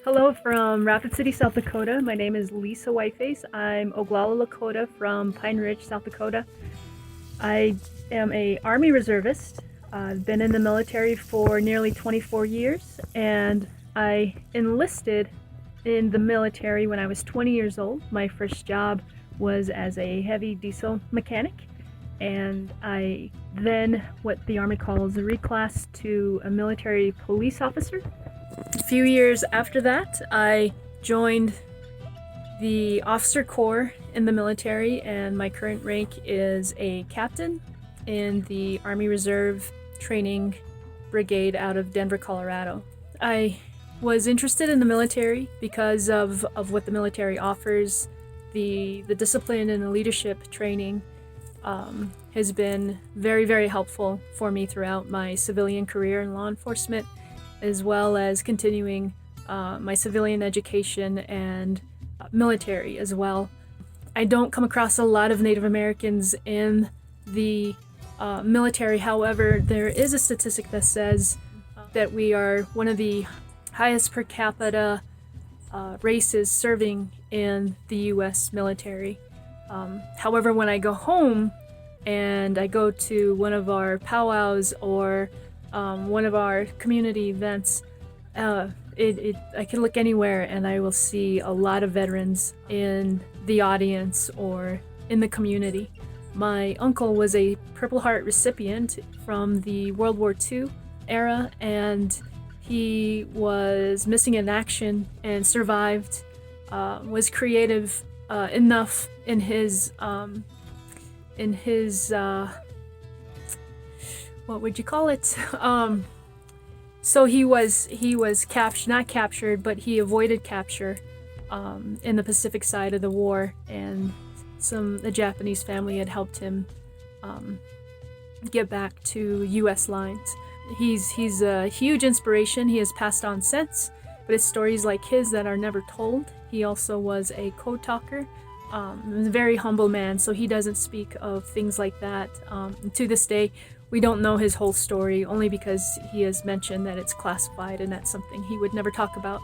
Hello from Rapid City, South Dakota. My name is Lisa Whiteface. I'm Oglala Lakota from Pine Ridge, South Dakota. I am a Army reservist. I've been in the military for nearly 24 years, and I enlisted in the military when I was 20 years old. My first job was as a heavy diesel mechanic, and I then, what the Army calls, reclassed to a military police officer. A few years after that, I joined the officer corps in the military, and my current rank is a captain in the Army Reserve Training Brigade out of Denver, Colorado. I was interested in the military because of what the military offers. The discipline and the leadership training has been very, very helpful for me throughout my civilian career in law enforcement, as well as continuing my civilian education and military as well. I don't come across a lot of Native Americans in the military. However, there is a statistic that says that we are one of the highest per capita races serving in the U.S. military. However, when I go home and I go to one of our powwows or one of our community events, I can look anywhere and I will see a lot of veterans in the audience or in the community. My uncle was a Purple Heart recipient from the World War II era, and he was missing in action and survived. Was creative enough in his what would you call it? So he was not captured, but he avoided capture in the Pacific side of the war, and the Japanese family had helped him get back to U.S. lines. He's a huge inspiration. He has passed on since, but it's stories like his that are never told. He also was a code talker. A very humble man, so he doesn't speak of things like that. To this day, we don't know his whole story, only because he has mentioned that it's classified and that's something he would never talk about.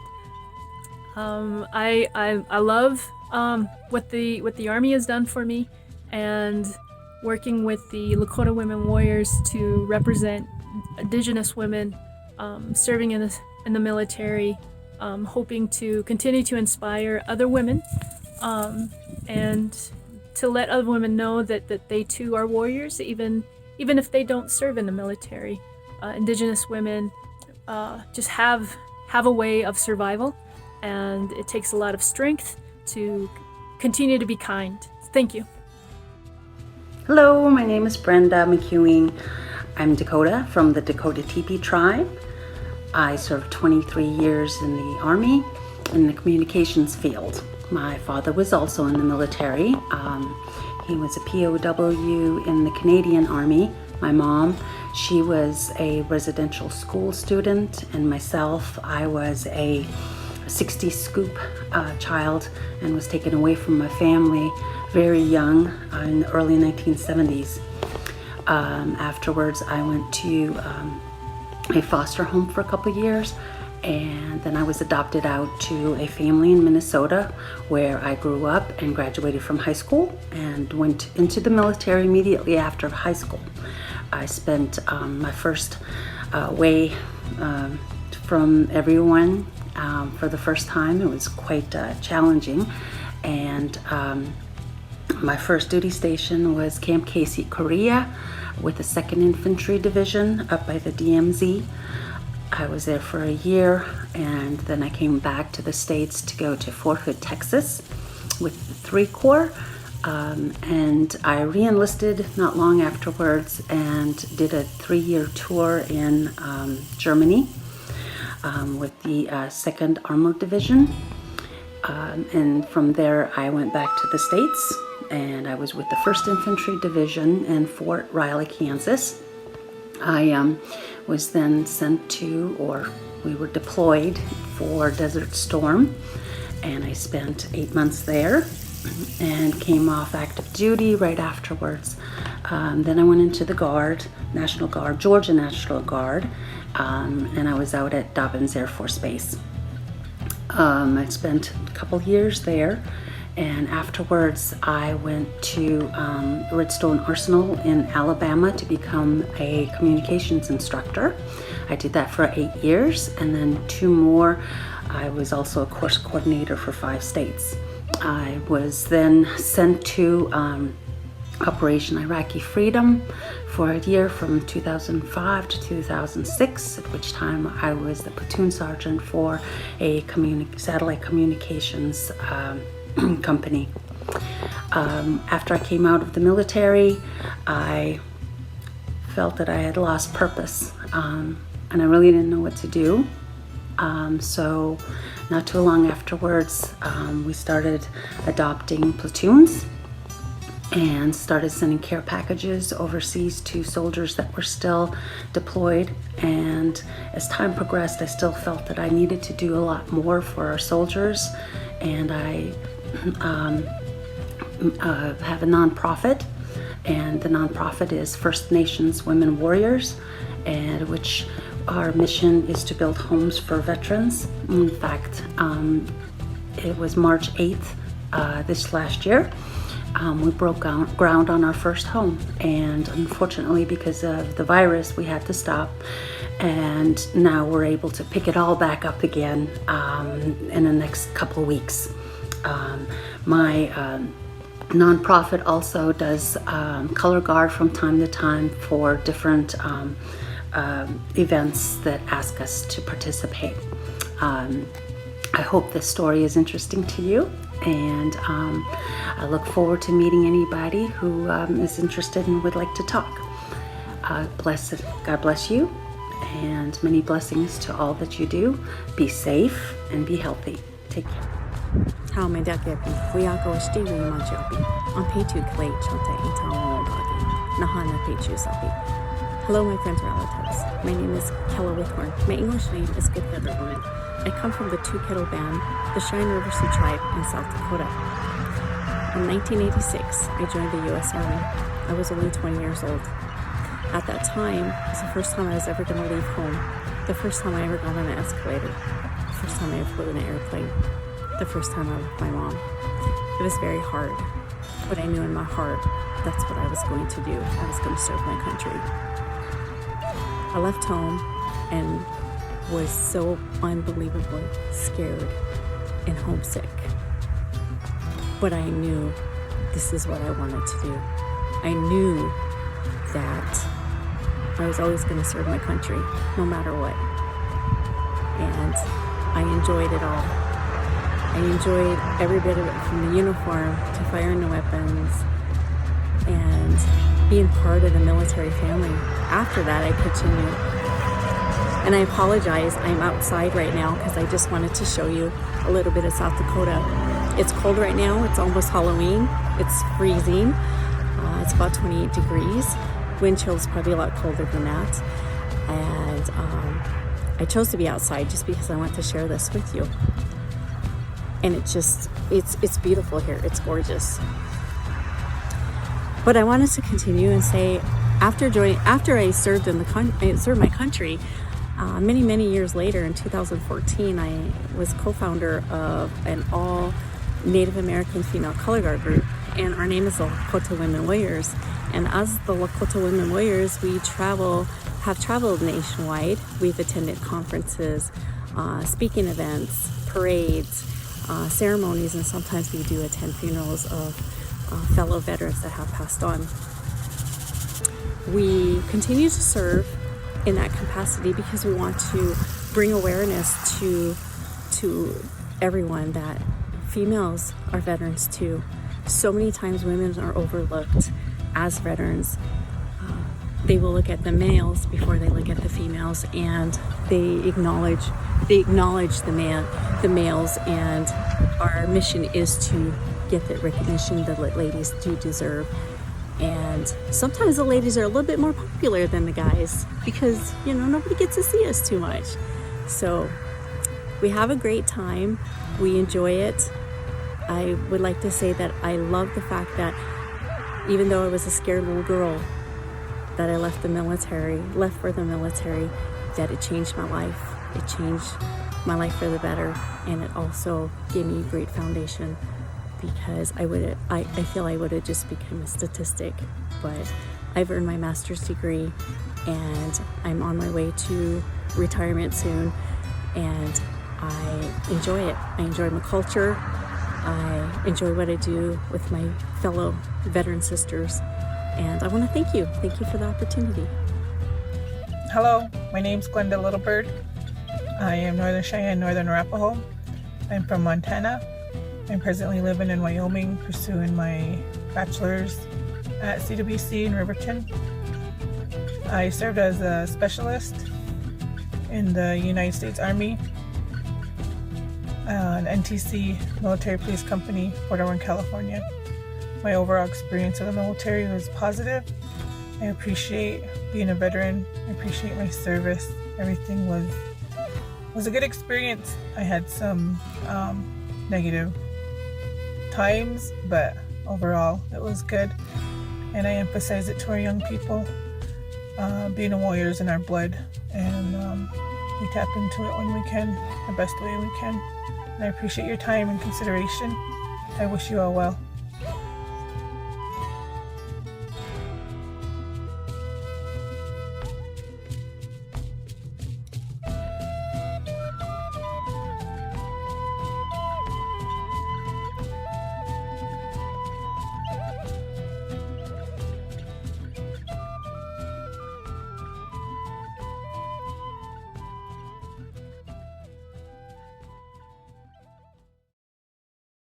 I love what the Army has done for me, and working with the Lakota Women Warriors to represent Indigenous women serving in the military, hoping to continue to inspire other women, and to let other women know that they too are warriors, even if they don't serve in the military. Indigenous women just have a way of survival, and it takes a lot of strength to continue to be kind. Thank you. Hello, my name is Brenda McEwing. I'm Dakota from the Dakota Teepee tribe. I served 23 years in the Army in the communications field. My father was also in the military. He was a POW in the Canadian Army. My mom, she was a residential school student, and myself, I was a 60 scoop child and was taken away from my family very young in the early 1970s. Afterwards, I went to a foster home for a couple years, and then I was adopted out to a family in Minnesota where I grew up and graduated from high school and went into the military immediately after high school. I spent my first away from everyone for the first time. It was quite challenging, and my first duty station was Camp Casey, Korea, with the 2nd Infantry Division up by the DMZ. I was there for a year, and then I came back to the States to go to Fort Hood, Texas with the 3 Corps, and I re-enlisted not long afterwards and did a 3-year tour in Germany with the 2nd Armored Division, and from there I went back to the States, and I was with the 1st Infantry Division in Fort Riley, Kansas. I was then sent to, or we were deployed for Desert Storm, and I spent 8 months there and came off active duty right afterwards. Then I went into the Guard, National Guard, Georgia National Guard, and I was out at Dobbins Air Force Base. I spent a couple years there, and afterwards I went to Redstone Arsenal in Alabama to become a communications instructor. I did that for 8 years, and then 2 more. I was also a course coordinator for 5 states. I was then sent to Operation Iraqi Freedom for a year from 2005 to 2006, at which time I was the platoon sergeant for a satellite communications company. After I came out of the military, I felt that I had lost purpose, and I really didn't know what to do. So not too long afterwards, we started adopting platoons and started sending care packages overseas to soldiers that were still deployed. And as time progressed, I still felt that I needed to do a lot more for our soldiers. And I have a nonprofit, and the nonprofit is First Nations Women Warriors, and which our mission is to build homes for veterans. In fact, it was March 8th this last year. We broke ground on our first home, and unfortunately, because of the virus, we had to stop. And now we're able to pick it all back up again in the next couple of weeks. My nonprofit also does color guard from time to time for different events that ask us to participate. I hope this story is interesting to you, and I look forward to meeting anybody who is interested and would like to talk. God bless you, and many blessings to all that you do. Be safe and be healthy. Take care. How may that get be? We are going to stay with my job. On pay to clay, chante, and town Nahana pay to sabi. Hello, my friends and relatives. My name is Kella Withorn. My English name is Good Feather Woman. I come from the Two Kettle Band, the Cheyenne River Sioux Tribe in South Dakota. In 1986, I joined the U.S. Army. I was only 20 years old. At that time, it was the first time I was ever going to leave home. The first time I ever got on an escalator. The first time I ever flew in an airplane. The first time I left my mom. It was very hard, but I knew in my heart that's what I was going to do. I was going to serve my country. I left home and was so unbelievably scared and homesick. But I knew this is what I wanted to do. I knew that I was always going to serve my country, no matter what. And I enjoyed it all. I enjoyed every bit of it, from the uniform to firing the weapons and being part of the military family. After that, I continued. And I apologize, I'm outside right now because I just wanted to show you a little bit of South Dakota. It's cold right now, it's almost Halloween, it's freezing, it's about 28 degrees. Wind chill is probably a lot colder than that. And I chose to be outside just because I want to share this with you. And it's beautiful here, it's gorgeous. But I wanted to continue and say, after I served my country, many years later, in 2014, I was co-founder of an all Native American female color guard group, and our name is the Lakota Women Warriors. And as the Lakota Women Warriors, we have traveled nationwide. We've attended conferences, speaking events, parades, ceremonies, and sometimes we do attend funerals of fellow veterans that have passed on. We continue to serve in that capacity because we want to bring awareness to everyone that females are veterans too. So many times women are overlooked as veterans. They will look at the males before they look at the females, and they acknowledge the males, and our mission is to get the recognition that ladies do deserve. And sometimes the ladies are a little bit more popular than the guys because, nobody gets to see us too much. So we have a great time. We enjoy it. I would like to say that I love the fact that even though I was a scared little girl, that I left for the military, that it changed my life. It changed my life for the better, and it also gave me a great foundation because I feel I would have just become a statistic, but I've earned my master's degree and I'm on my way to retirement soon, and I enjoy it. I enjoy my culture. I enjoy what I do with my fellow veteran sisters, and I want to thank you. Thank you for the opportunity. Hello, my name's Glenda Littlebird. I am Northern Cheyenne, Northern Arapaho. I'm from Montana. I'm presently living in Wyoming, pursuing my bachelor's at CWC in Riverton. I served as a specialist in the United States Army, an NTC Military Police Company, Port Owen, California. My overall experience in the military was positive. I appreciate being a veteran. I appreciate my service. Everything was a good experience. I had some negative times, but overall it was good. And I emphasize it to our young people. Being a warrior is in our blood, and we tap into it when we can, the best way we can. And I appreciate your time and consideration. I wish you all well.